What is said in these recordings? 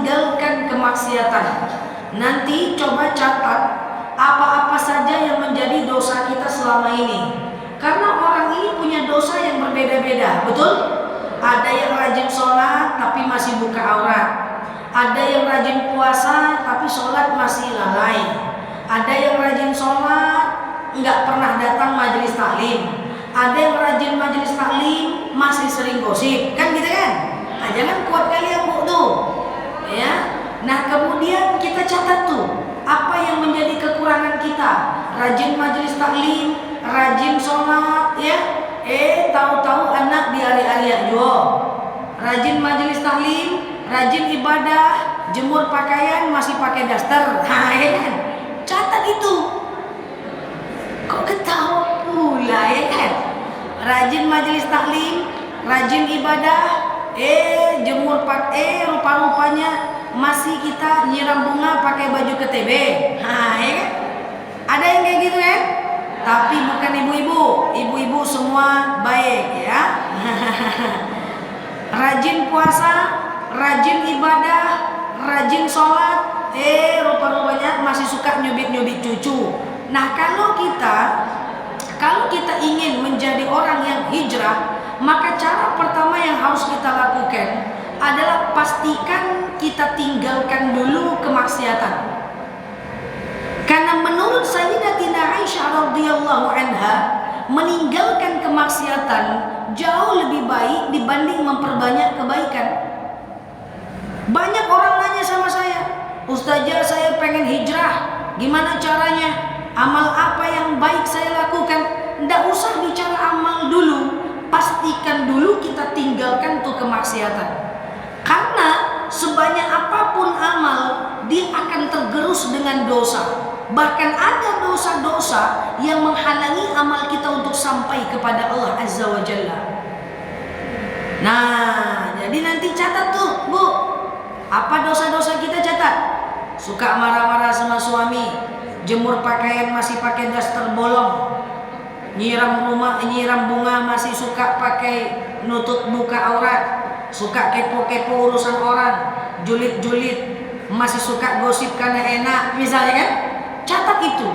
tinggalkan kemaksiatan. Nanti coba catat apa-apa saja yang menjadi dosa kita selama ini. Karena orang ini punya dosa yang berbeda-beda, betul? Ada yang rajin sholat tapi masih buka aurat. Ada yang rajin puasa tapi sholat masih lalai. Ada yang rajin sholat nggak pernah datang majelis taklim. Ada yang rajin majelis taklim masih sering gosip, kan gitu kan? Nah, jangan kuat kalian bu tuh, ya. Nah kemudian kita catat tuh apa yang menjadi kekurangan kita. Rajin majelis taklim, rajin sholat, ya. Tahu-tahu anak diari-ari juga. Rajin majelis taklim, rajin ibadah, jemur pakaian masih pakai daster. Nah, ya kan? Catat itu. Kok ketawa pula, ya kan? Rajin majelis taklim, rajin ibadah, jemur rupa-rupanya masih kita nyiram bunga pakai baju KTB. Nah, ya kan? Ada yang kayak gitu kan? Tapi bukan ibu-ibu semua baik ya. Rajin puasa, rajin ibadah, rajin sholat, rupa-rupanya masih suka nyubit-nyubit cucu. Nah kalau kita ingin menjadi orang yang hijrah, maka cara pertama yang harus kita lakukan adalah pastikan kita tinggalkan dulu kemaksiatan. Karena menurut Sayyidatina Aisyah radhiyallahu anha, meninggalkan kemaksiatan jauh lebih baik dibanding memperbanyak kebaikan. Banyak orang nanya sama saya, "Ustazah, saya pengen hijrah, gimana caranya? Amal apa yang baik saya lakukan?" Nggak usah bicara amal dulu, pastikan dulu kita tinggalkan tuh kemaksiatan. Karena sebanyak apapun amal, dia akan tergerus dengan dosa. Bahkan ada dosa-dosa yang menghalangi amal kita untuk sampai kepada Allah Azza wa Jalla. Nah, jadi nanti catat tuh, Bu. Apa dosa-dosa kita catat? Suka marah-marah sama suami, jemur pakaian masih pakai daster bolong, nyiram bunga masih suka pakai nutut buka aurat, suka kepo-kepo urusan orang, julid-julid, masih suka gosip karena enak, misalnya kan? Catat itu,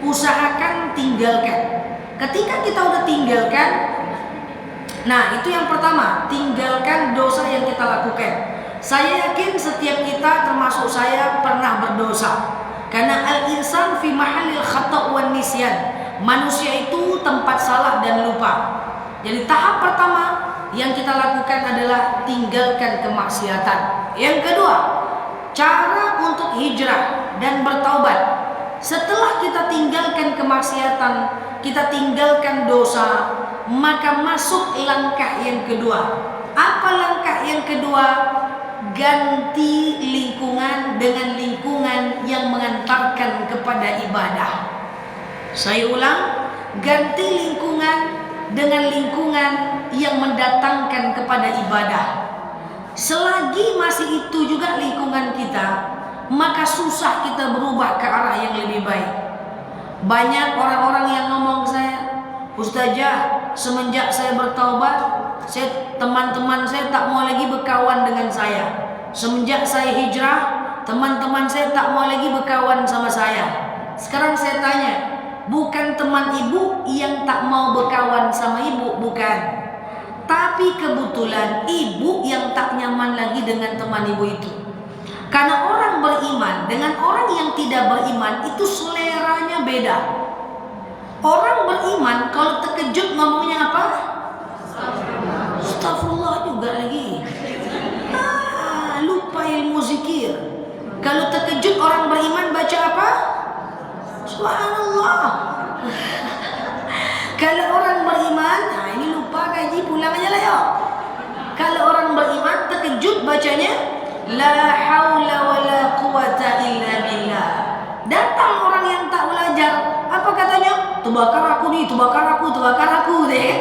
usahakan tinggalkan. Ketika kita udah tinggalkan, nah itu yang pertama, tinggalkan dosa yang kita lakukan. Saya yakin setiap kita termasuk saya pernah berdosa. Karena al-insan fi mahallil khata' wan nisyan. Manusia itu tempat salah dan lupa. Jadi tahap pertama yang kita lakukan adalah tinggalkan kemaksiatan. Yang kedua, cara untuk hijrah dan bertaubat. Setelah kita tinggalkan kemaksiatan, kita tinggalkan dosa, maka masuk langkah yang kedua. Apa langkah yang kedua? Ganti lingkungan dengan lingkungan yang mengantarkan kepada ibadah. Saya ulang, ganti lingkungan dengan lingkungan yang mendatangkan kepada ibadah. Selagi masih itu juga lingkungan kita, maka susah kita berubah ke arah yang lebih baik. Banyak orang-orang yang ngomong ke saya, "Ustazah, semenjak saya bertaubat, teman-teman saya tak mau lagi berkawan dengan saya. Semenjak saya hijrah, teman-teman saya tak mau lagi berkawan sama saya." Sekarang saya tanya, bukan teman ibu yang tak mau berkawan sama ibu, bukan. Tapi kebetulan ibu yang tak nyaman lagi dengan teman ibu itu. Karena orang beriman dengan orang yang tidak beriman itu seleranya beda. Orang beriman kalau terkejut ngomongnya apa? Astagfirullah juga lagi. Lupa ilmu zikir. Kalau terkejut orang beriman baca apa? Subhanallah. Kalau orang beriman, nah ini lupa gaji pulang aja lah yuk. Kalau orang beriman terkejut bacanya la haula wala quwata illa billah. Datang orang yang tak belajar, apa katanya? Terbakar aku nih, terbakar aku deh.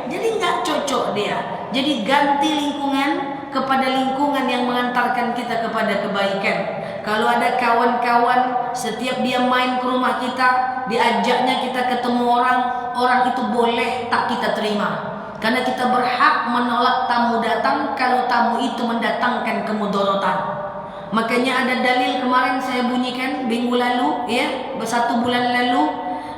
Jadi nggak cocok dia. Jadi ganti lingkungan kepada lingkungan yang mengantarkan kita kepada kebaikan. Kalau ada kawan-kawan, setiap dia main ke rumah kita, diajaknya kita ketemu orang itu boleh tak kita terima. Karena kita berhak menolak tamu datang kalau tamu itu mendatangkan kemudaratan. Makanya ada dalil kemarin saya bunyikan minggu lalu, ya, 1 bulan lalu,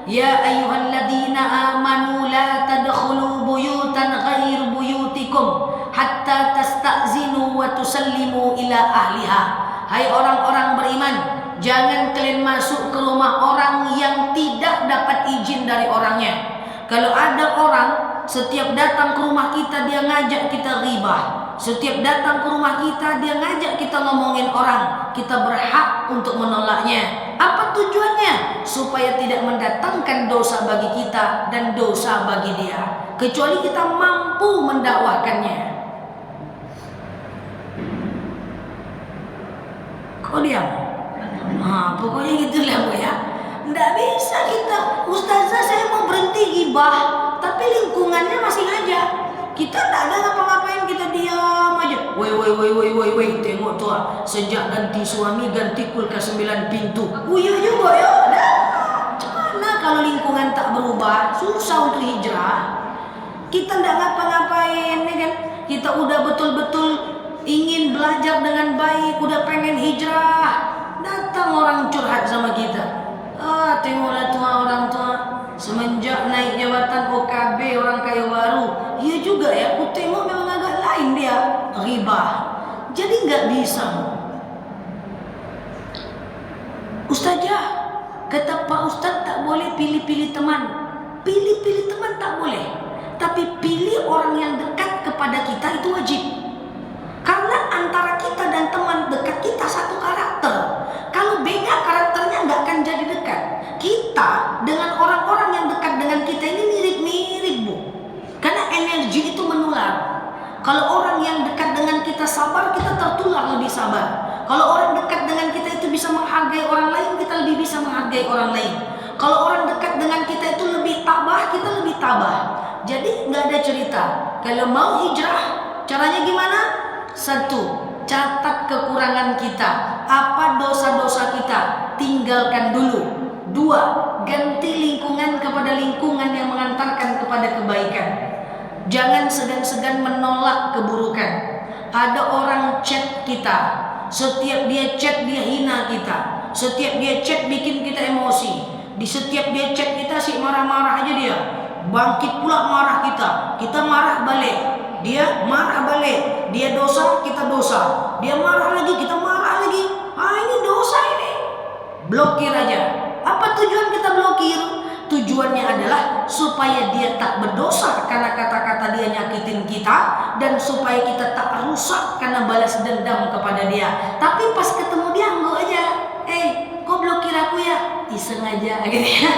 ya ayyuhalladzina amanu la tadkhulu buyutan ghair buyutikum hatta tasta'zinu wa tusallimu ila ahliha. Hai orang-orang beriman, jangan kalian masuk ke rumah orang yang tidak dapat izin dari orangnya. Kalau ada orang setiap datang ke rumah kita dia ngajak kita ghibah, setiap datang ke rumah kita dia ngajak kita ngomongin orang, kita berhak untuk menolaknya. Apa tujuannya? Supaya tidak mendatangkan dosa bagi kita dan dosa bagi dia, kecuali kita mampu mendakwahkannya. Kok diam? Pokoknya gitulah Bu ya. Nggak bisa kita, ustazah saya mau berhenti ghibah, tapi lingkungannya masih ngajak. Kita tak ada ngapa-ngapain, kita diam aja. Woi, tengok tuh, sejak ganti suami ganti kulkas 9 pintu. Uyu juga ya. Gimana kalau lingkungan tak berubah? Susah untuk hijrah. Kita nggak ngapa-ngapain, ya kan? Kita udah betul-betul ingin belajar dengan baik, udah pengen hijrah. Datang orang curhat sama kita. Tengoklah tua orang tua, semenjak naik jabatan OKB orang kaya baru, iya juga ya, aku tengok memang agak lain dia, ghibah. Jadi nggak bisa. Ustazah, kata Pak Ustadz tak boleh pilih-pilih teman. Pilih-pilih teman tak boleh, tapi pilih orang yang dekat kepada kita itu wajib. Karena antara kita dan teman dekat kita satu karakter. Kalau beda karakternya nggak akan jadi dekat. Kita dengan orang-orang yang dekat dengan kita ini mirip-mirip Bu. Karena energi itu menular. Kalau orang yang dekat dengan kita sabar, kita tertular lebih sabar. Kalau orang dekat dengan kita itu bisa menghargai orang lain, kita lebih bisa menghargai orang lain. Kalau orang dekat dengan kita itu lebih tabah, kita lebih tabah. Jadi nggak ada cerita. Kalau mau hijrah, caranya gimana? 1, catat kekurangan kita. Apa dosa-dosa kita? Tinggalkan dulu. 2, ganti lingkungan kepada lingkungan yang mengantarkan kepada kebaikan. Jangan segan-segan menolak keburukan. Ada orang chat kita, setiap dia chat dia hina kita, setiap dia chat bikin kita emosi. Di setiap dia chat kita sih marah-marah aja dia. Bangkit pula marah kita marah balik. Dia marah balik, dia dosa, kita dosa. Dia marah lagi, kita marah lagi. Ini dosa ini. Blokir aja. Apa tujuan kita blokir? Tujuannya adalah supaya dia tak berdosa karena kata-kata dia nyakitin kita, dan supaya kita tak rusak karena balas dendam kepada dia. Tapi pas ketemu dia enggak aja. Kok blokir aku ya? Iseng aja gitu ya.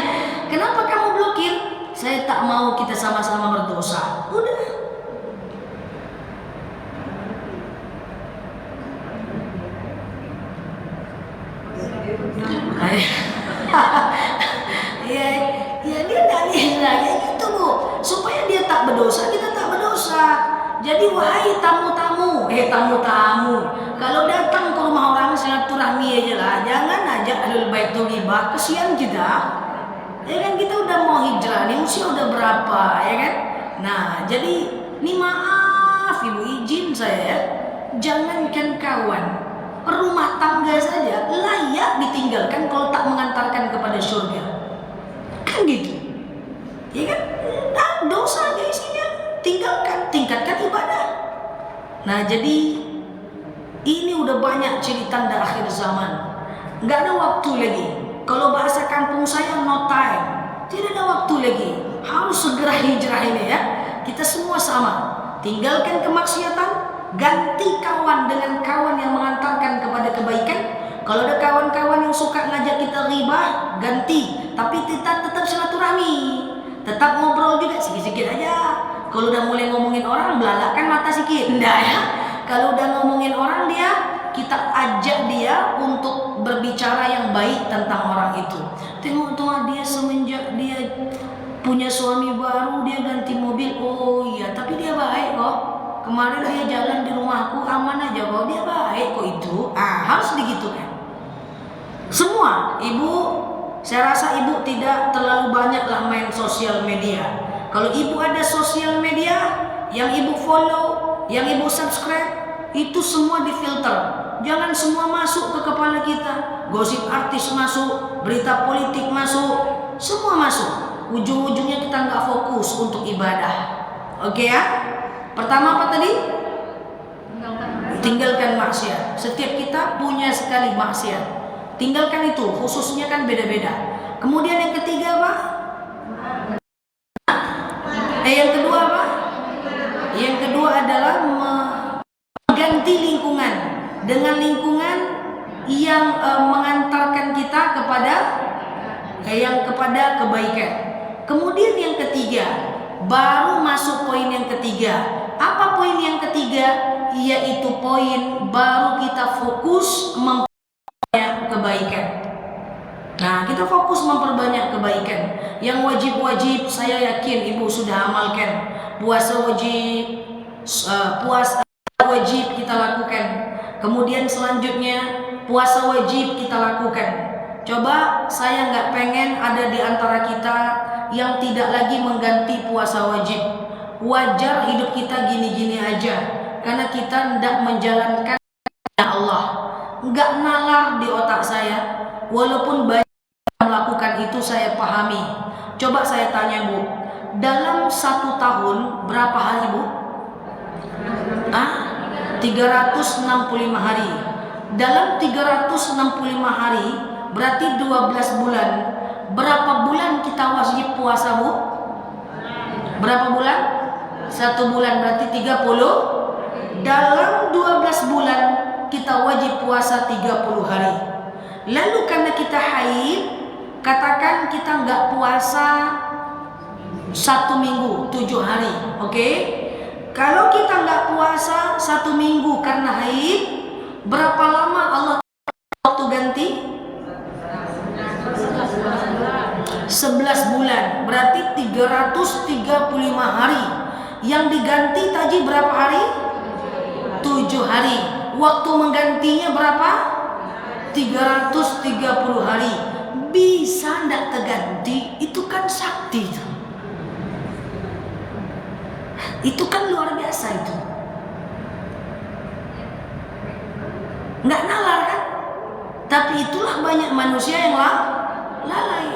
Kenapa kamu blokir? Saya tak mau kita sama-sama berdosa. Udah. Ya dia nangis lagi gitu Bu, supaya dia tak berdosa, kita tak berdosa. Jadi wahai tamu-tamu, tamu-tamu, kalau datang ke rumah orang silaturahmi aja lah, jangan ajak ahlul bait ghibah, kesian kita. Ya kan, kita udah mau hijrah nih, usia udah berapa, ya kan? Nah, jadi ini maaf Ibu, izin saya ya, jangankan kawan, rumah tangga saja layak ditinggalkan kalau tak mengantarkan kepada surga. Kan gitu. Ya kan? Nah, dosa aja isinya. Tingkatkan ibadah. Nah, jadi ini udah banyak cerita tanda akhir zaman. Nggak ada waktu lagi. Kalau bahasa kampung saya, no time. Tidak ada waktu lagi. Harus segera hijrah ini ya. Kita semua sama. Tinggalkan kemaksiatan, ganti kawan dengan kawan yang mengantarkan kepada kebaikan. Kalau ada kawan-kawan yang suka ngajak kita ghibah, ganti. Tapi kita tetap silaturahmi, tetap ngobrol juga sikit-sikit aja. Kalau udah mulai ngomongin orang, belalakkan mata sikit. Enggak ya. Kalau udah ngomongin orang kita ajak dia untuk berbicara yang baik tentang orang itu. Tengok tuh dia semenjak dia punya suami baru, dia ganti mobil. Oh iya, tapi dia baik kok. Kemarin dia jalan di rumahku aman aja kok, dia baik kok itu. Harus digitukan. Semua Ibu, saya rasa Ibu tidak terlalu banyaklah main sosial media. Kalau Ibu ada sosial media yang Ibu follow, yang Ibu subscribe, itu semua difilter. Jangan semua masuk ke kepala kita. Gosip artis masuk, berita politik masuk, semua masuk. Ujung-ujungnya kita nggak fokus untuk ibadah. Oke ya? Pertama apa tadi? Tinggalkan maksiat. Setiap kita punya sekali maksiat. Tinggalkan itu, khususnya kan beda-beda. Kemudian yang ketiga apa? Yang kedua apa? Yang kedua adalah mengganti lingkungan dengan lingkungan yang mengantarkan kita kepada kebaikan. Kemudian yang ketiga, baru masuk poin yang ketiga. Apa poin yang ketiga? Yaitu poin baru kita fokus memperbanyak kebaikan. Nah, kita fokus memperbanyak kebaikan. Yang wajib-wajib saya yakin ibu sudah amalkan. Puasa wajib kita lakukan. Kemudian selanjutnya puasa wajib kita lakukan. Coba saya nggak pengen ada di antara kita yang tidak lagi mengganti puasa wajib. Wajar hidup kita gini-gini aja. Karena kita tidak menjalankan Allah. Nggak nalar di otak saya. Walaupun banyak yang melakukan itu saya pahami. Coba saya tanya Bu, dalam 1 tahun berapa hari Bu? 365 hari. Dalam 365 hari berarti 12 bulan. Berapa bulan kita wajib puasa Bu? Berapa bulan? 1 bulan berarti 30. Dalam 12 bulan kita wajib puasa 30 hari. Lalu karena kita haid, katakan kita nggak puasa 1 minggu 7 hari, oke? Kalau kita nggak puasa 1 minggu karena haid, berapa lama Allah waktu ganti? 11 bulan, berarti 335 hari. Yang diganti tadi berapa hari? 7 hari. Waktu menggantinya berapa? 330 hari. Bisa ndak terganti? Itu kan sakti itu. Itu kan luar biasa itu. Nggak nalar kan? Tapi itulah banyak manusia yang lalai.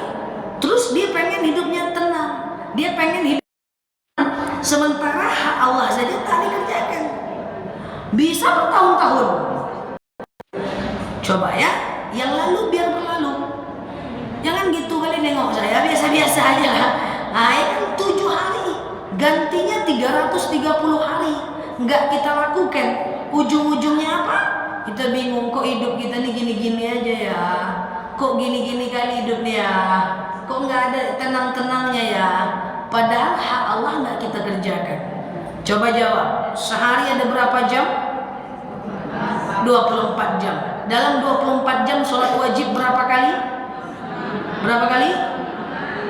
Terus dia pengen hidupnya tenang. Dia pengen hidup sementara hak Allah saja tak dikerjakan. Bisa bertahun-tahun. Coba ya, yang lalu biar berlalu. Jangan gitu kali nengok saya, biasa-biasa aja lah. Nah, ya kan 7 hari, gantinya 330 hari. Nggak kita lakukan. Ujung-ujungnya apa? Kita bingung, kok hidup kita nih gini-gini aja ya. Kok gini-gini kali hidupnya ya. Kok nggak ada tenang-tenangnya ya. Padahal hak Allah nggak kita kerjakan. Coba jawab, sehari ada berapa jam? 24 jam. Dalam 24 jam sholat wajib berapa kali? Berapa kali?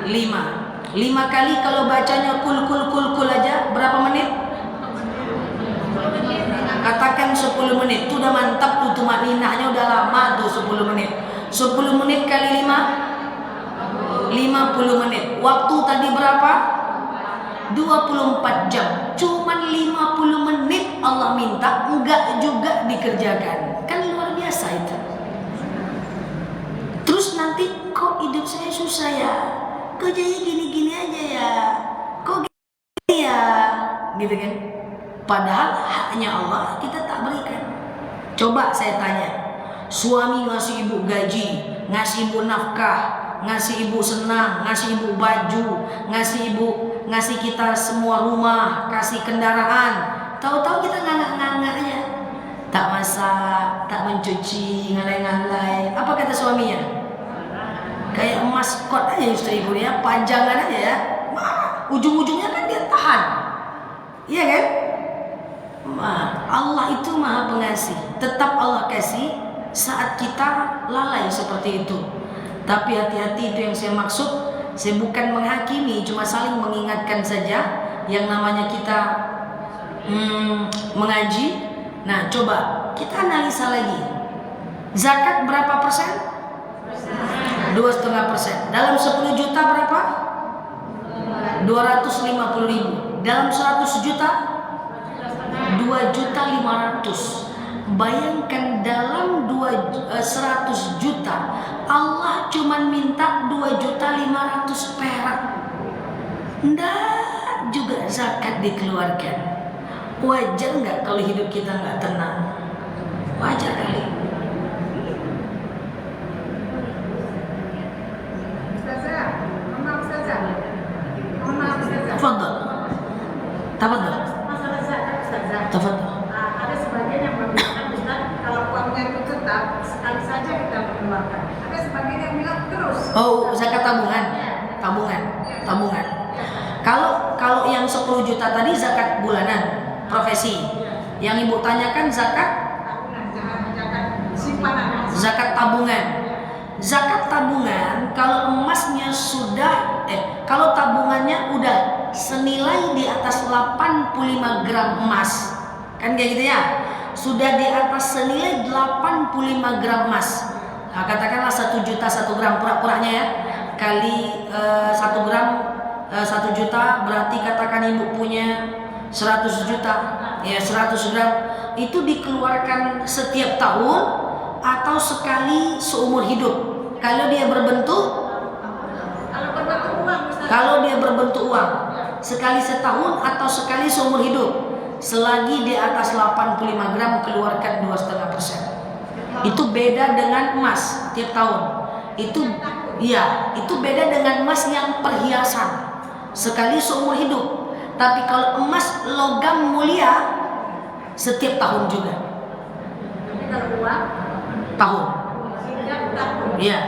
5 kali. Kalau bacanya kul aja berapa menit? Katakan 10 menit. Itu udah mantap tuh, tumaninahnya udah lama tuh 10 menit. 10 menit kali 5 50 menit. Waktu tadi berapa? 24 jam. Cuman 50 menit Allah minta, enggak juga dikerjakan. Kan luar biasa itu. Terus nanti kok hidup saya susah ya? Kok jadi gini-gini aja ya? Kok gini ya? Gitu kan? Padahal haknya Allah kita tak berikan. Coba saya tanya, suami ngasih ibu gaji, ngasih ibu nafkah, ngasih ibu senang, ngasih ibu baju, ngasih kita semua rumah, kasih kendaraan. Tahu-tahu kita nganggak-nganggak aja. Tak masak, tak mencuci, ngalai-ngalai. Apa kata suaminya? Kayak maskot aja istri ibu ya, panjangan aja ya. Ujung-ujungnya kan dia tahan. Iya kan? Allah itu maha pengasih. Tetap Allah kasih saat kita lalai seperti itu. Tapi hati-hati, itu yang saya maksud. Saya bukan menghakimi, cuma saling mengingatkan saja. Yang namanya kita mengaji. Nah, coba kita analisa lagi. Zakat berapa persen? 2,5%. Dalam 10 juta berapa? 250.000. Dalam 100 juta? 2.500.000. Bayangkan dalam 100 juta Allah cuma minta 2.500.000 perak. Nggak juga zakat dikeluarkan. Wajar nggak kalau hidup kita nggak tenang? Wajar kali. Tafadhal. Tafadhal. Masalah zakat Ustazah. Tafadhal. Ada sebagian yang mengatakan Ustaz, kalau uangnya itu tetap sekali saja kita mengeluarkan. Ada sebagian yang bilang terus. Oh, zakat tabungan. Tabungan. Tabungan. Kalau yang 10 juta tadi zakat bulanan, profesi. Yang ibu tanyakan zakat Zakat simpanan. zakat tabungan. Zakat tabungan kalau emasnya sudah kalau tabungannya udah senilai di atas 85 gram emas. Kan kayak gitu ya. Sudah di atas senilai 85 gram emas. Nah, katakanlah 1 juta 1 gram pura-puranya ya. Kali 1 gram 1 juta berarti katakan ibu punya 100 juta. Ya 100 gram itu dikeluarkan setiap tahun atau sekali seumur hidup. Kalau dia berbentuk uang, Ustaz. kalau dia berbentuk uang sekali setahun atau sekali seumur hidup, selagi di atas 85 gram keluarkan 2,5%. Itu beda dengan emas tiap tahun. Itu beda dengan emas yang perhiasan sekali seumur hidup. Tapi kalau emas logam mulia setiap tahun juga. Tapi kalau uang Tahun. setiap tahun. Iya.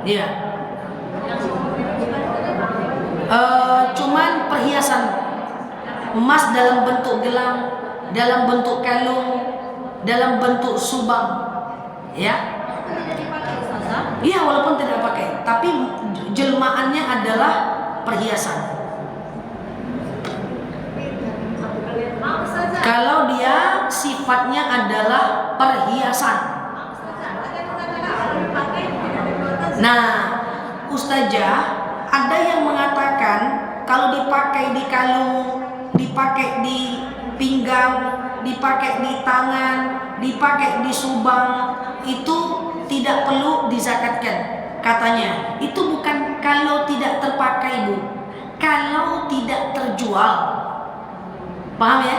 Iya. Yang seumur hidup Cuman perhiasan emas dalam bentuk gelang, dalam bentuk kalung, dalam bentuk subang, ya. Iya, walaupun tidak pakai, tapi jelmaannya adalah perhiasan. Kalau dia sifatnya adalah perhiasan. Nah, Ustazah, ada yang mengatakan kalau dipakai di kalung, dipakai di pinggang, dipakai di tangan, dipakai di subang, itu tidak perlu dizakatkan. Katanya, itu bukan kalau tidak terpakai, Bu. Kalau tidak terjual. Paham ya?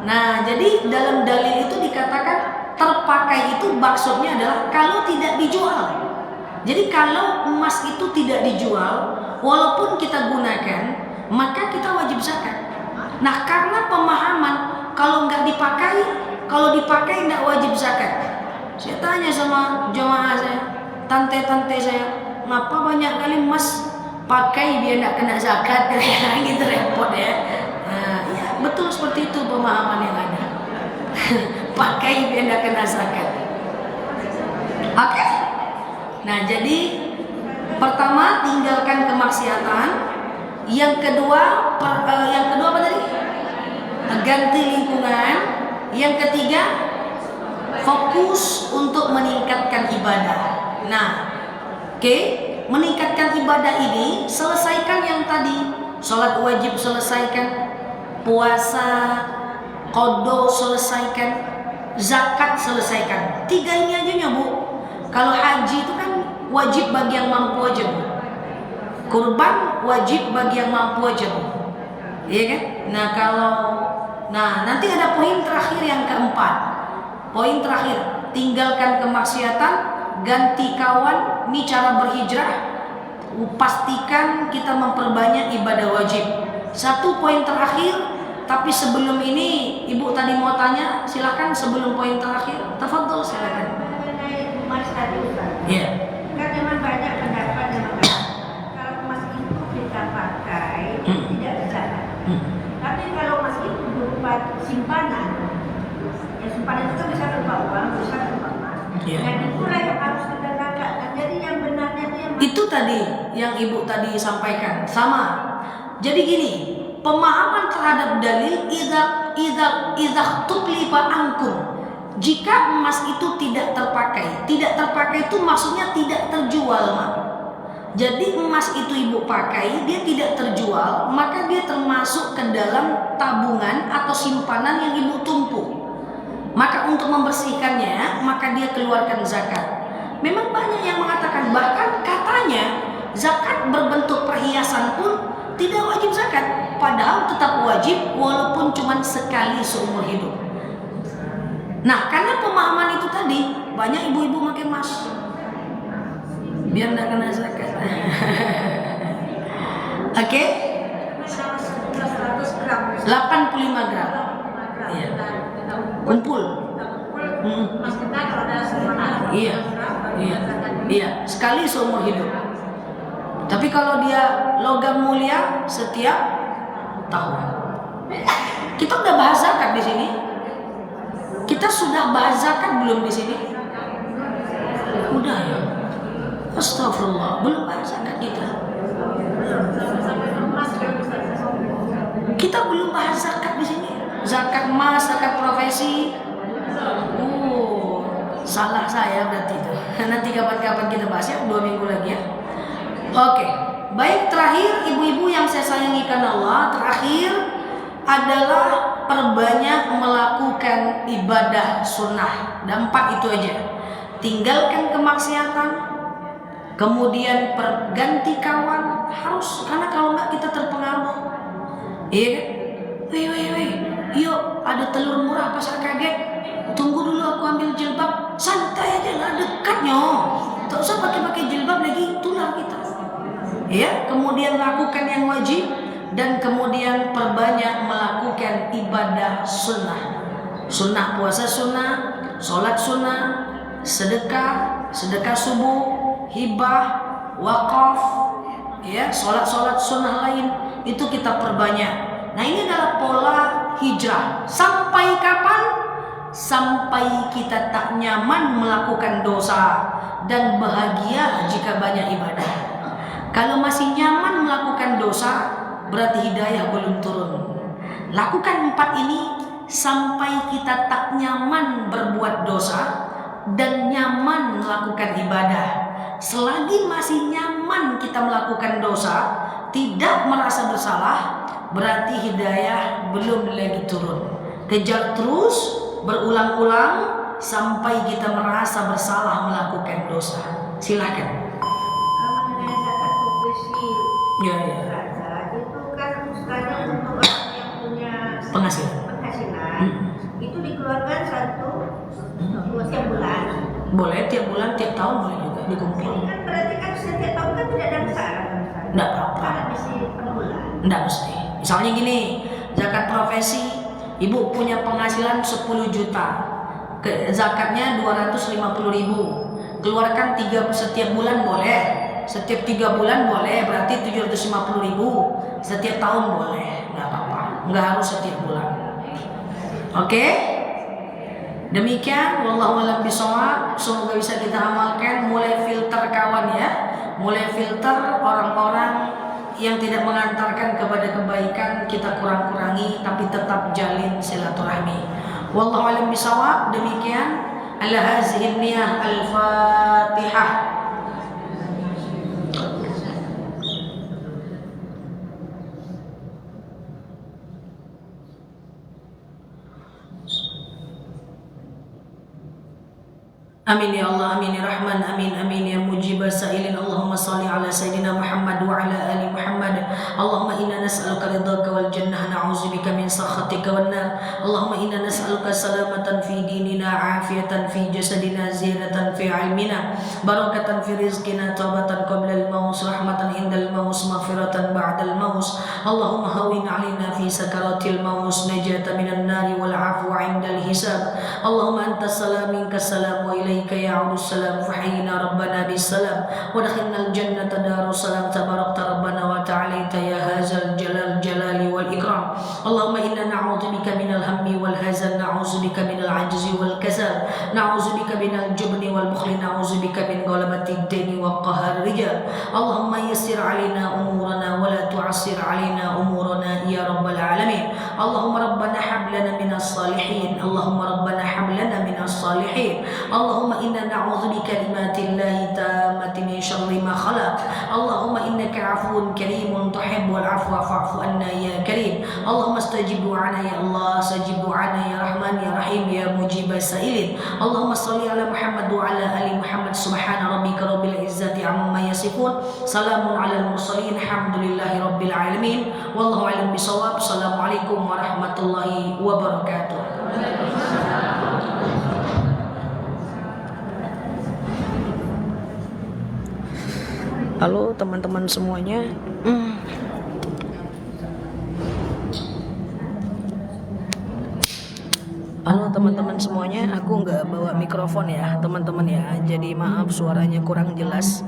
Nah, jadi dalam dalil itu dikatakan terpakai itu maksudnya adalah kalau tidak dijual. Jadi kalau emas itu tidak dijual, walaupun kita gunakan, maka kita wajib zakat. Nah, karena pemahaman kalau nggak dipakai, kalau dipakai nggak wajib zakat. Saya tanya sama jemaah saya, tante-tante saya, ngapa banyak kali emas pakai biar nggak kena zakat? Gitu repot ya. Nah, ya betul seperti itu pemahaman yang ada. Pakai biar nggak kena zakat. Oke? Nah, jadi pertama tinggalkan kemaksiatan, yang kedua apa tadi? Ganti lingkungan, yang ketiga fokus untuk meningkatkan ibadah. Nah, meningkatkan ibadah ini selesaikan yang tadi, sholat wajib selesaikan, puasa qada selesaikan, zakat selesaikan. 3 ini aja Bu. Kalau haji itu kan wajib bagi yang mampu aja Bu. Kurban wajib bagi yang mampu aja Bu. Iya kan? Nah, nanti ada poin terakhir yang keempat. Poin terakhir, tinggalkan kemaksiatan, ganti kawan, ini cara berhijrah. Pastikan kita memperbanyak ibadah wajib. 1 poin terakhir, tapi sebelum ini Ibu tadi mau tanya, silakan sebelum poin terakhir. Tafadhol silakan. Emas tadi Ustaz. Iya. Kan memang banyak pendapat yang mengatakan kalau emas itu kita pakai tidak berzakat. Tapi kalau emas itu berupa simpanan, ya simpanan itu bisa berupa uang, bisa berupa emas. Iya. Dan itulah yang harus kita zakatkan. Jadi yang benarnya itu yang Itu tadi yang Ibu tadi sampaikan sama. Jadi gini, pemahaman terhadap dalil idza tuklifa ankum. Jika emas itu tidak terpakai itu maksudnya tidak terjual, Mak. Jadi emas itu Ibu pakai, dia tidak terjual, maka dia termasuk ke dalam tabungan atau simpanan yang Ibu tumpuk. Maka untuk membersihkannya, maka dia keluarkan zakat. Memang banyak yang mengatakan, bahkan katanya zakat berbentuk perhiasan pun tidak wajib zakat, padahal tetap wajib walaupun cuma sekali seumur hidup. Nah, karena pemahaman itu tadi, banyak ibu-ibu pakai emas biar tidak kena zakat. Oke? 100 gram. 85 gram. Iya. Kumpul. Mas kita kalau ada semuanya. Iya, sekali seumur hidup. Tapi kalau dia logam mulia setiap tahun. Kita udah bahas zakat di sini. Kita sudah bahas zakat belum di sini? Udah ya. Astagfirullah, belum bahas zakat kita. Kita belum bahas zakat di sini. Zakat emas, zakat profesi. Salah saya berarti itu. Nanti kapan-kapan kita bahas ya, 2 minggu lagi ya. Oke, baik, terakhir ibu-ibu yang saya sayangi karena Allah, terakhir adalah perbanyak melakukan ibadah sunnah. Dan 4 itu aja. Tinggalkan kemaksiatan, kemudian perganti kawan harus, karena kalau enggak kita terpengaruh. Iya kan? Weh, yuk ada telur murah pasar kaget. Tunggu dulu aku ambil jilbab. Santai aja lah, dekatnya. Tak usah pakai jilbab lagi, itulah kita. Ya, kemudian lakukan yang wajib dan kemudian perbanyak melakukan ibadah sunnah. Sunnah puasa sunnah, sholat sunnah, sedekah subuh, hibah, wakaf, ya, sholat sunnah lain itu kita perbanyak. Nah, ini adalah pola hijrah. Sampai kapan? Sampai kita tak nyaman melakukan dosa dan bahagia jika banyak ibadah. Kalau masih nyaman melakukan dosa, berarti hidayah belum turun. Lakukan 4 ini sampai kita tak nyaman berbuat dosa dan nyaman melakukan ibadah. Selagi masih nyaman kita melakukan dosa, tidak merasa bersalah, berarti hidayah belum lagi turun. Kejar terus, berulang-ulang sampai kita merasa bersalah melakukan dosa. Silakan. Mengenai zakat profesi, Ya. itu kan sekadar untuk orang yang punya Penghasilan. Itu dikeluarkan setiap bulan. Boleh tiap bulan, tiap tahun boleh juga dikumpul. Kan berarti kan setiap tahun kan tidak ada masalah. Enggak apa-apa. Karena mesti per bulan. Enggak mesti. Misalnya gini, zakat profesi, ibu punya penghasilan 10 juta. Zakatnya 250.000. Keluarkan setiap bulan boleh. Setiap 3 bulan boleh, berarti 750.000. Setiap tahun boleh, enggak apa-apa. Enggak harus setiap bulan. Oke? Demikian, wallahu a'lam bishawab. Semoga bisa kita amalkan. Mulai filter kawan ya. Mulai filter orang-orang yang tidak mengantarkan kepada kebaikan, kita kurang-kurangi, tapi tetap jalin silaturahmi. Wallahu a'lam bishawab. Demikian. Ala hazihi niyah al-Fatihah. Amin ya Allah, amin ya Rahman, amin amin ya mujib sa'ilin. Allahumma salli ala Sayyidina Muhammad wa ala ali Muhammad. Allahumma inna nas'aluka ridhaka wal jannah, na'udzubika min sakhatika wan nar. Allahumma inna nas'aluka salamatan fi dinina, afiyatan fi jasadina, zinatan fi ilmina, barakatan fi rizqina, taubatan qabla al-maut, rahmatan indal maut, maghfiratan ba'da al-maut. Allahumma hawwin 'alaina fi sakaratil maut, najatan minan nari wal 'afwa 'inda al-hisab. Allahumma anta salam minka salam wa ilaika ya'udu salam, fahayyina rabbana bisalam wa dakhilna al-jannata darussalam, tabarakta rabbana wa ta'alaita ya hadzal jalali wal ikram. Allahumma inna na'udzubika minal hammi wal hazan, na'udzubika minal ajzi wal kasal, na'udzubika minal jubni wal bukhli, na'udzubika min ghalabati ad-dini wa qahar rijal. Allahumma yassir 'alaina umurana wa la tu'assir 'alaina umurana ya rabbal alamin. Allahumma rabbana hab lana minas salihin. Allahumma rabbana hab lana minas salihin. Allahumma inna na'udzubika kalimatillahi tammati min syarri ma khalaq. Allahumma innaka afuwun karimun tuhibbul afwa fa'fu anna ya karim. Allahumma astajib du'ana ya Allah, astajib du'ana ya Rahman ya Rahim ya mujibas sa'ilin. Allahumma shalli ala Muhammad wa ala ali Muhammad. Subhana rabbika rabbil izzati amma yasifun. Salamun alal mursalin. Alhamdulillahi rabbil alamin. Wallahu a'lam bishawab. Assalamualaikum warahmatullahi wabarakatuh. Halo teman-teman semuanya. Halo teman-teman semuanya, aku nggak bawa mikrofon ya teman-teman ya, jadi maaf suaranya kurang jelas.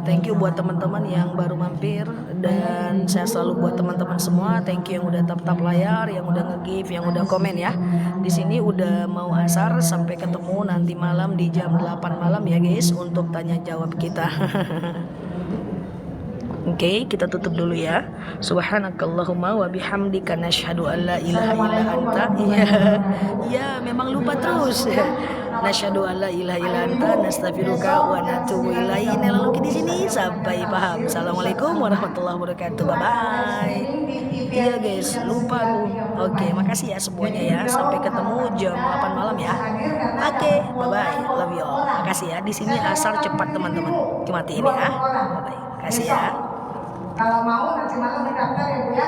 Thank you buat teman-teman yang baru mampir, dan saya selalu buat teman-teman semua thank you yang udah tap layar, yang udah nge-give, yang udah komen ya. Di sini udah mau asar, sampai ketemu nanti malam di jam 8 malam ya guys untuk tanya jawab kita. Oke, kita tutup dulu ya. Subhanakallahumma wa bihamdika nasyhadu an la ilaha illa anta. Iya, memang lupa terus. Nasyhadu an la ilaha illa anta, nastaghfiruka wa natubu ilaihi. Lalu di sini sampai paham. Assalamualaikum warahmatullahi wabarakatuh. Bye bye. Iya guys, lupa aku. Oke, makasih ya semuanya ya. Sampai ketemu jam 8 malam ya. Oke, bye bye. Love you all. Makasih ya. Di sini asar cepat teman-teman. Dimatiin ya. Bye bye. Makasih ya. Kalau mau nanti malam didaftar ya Bu ya.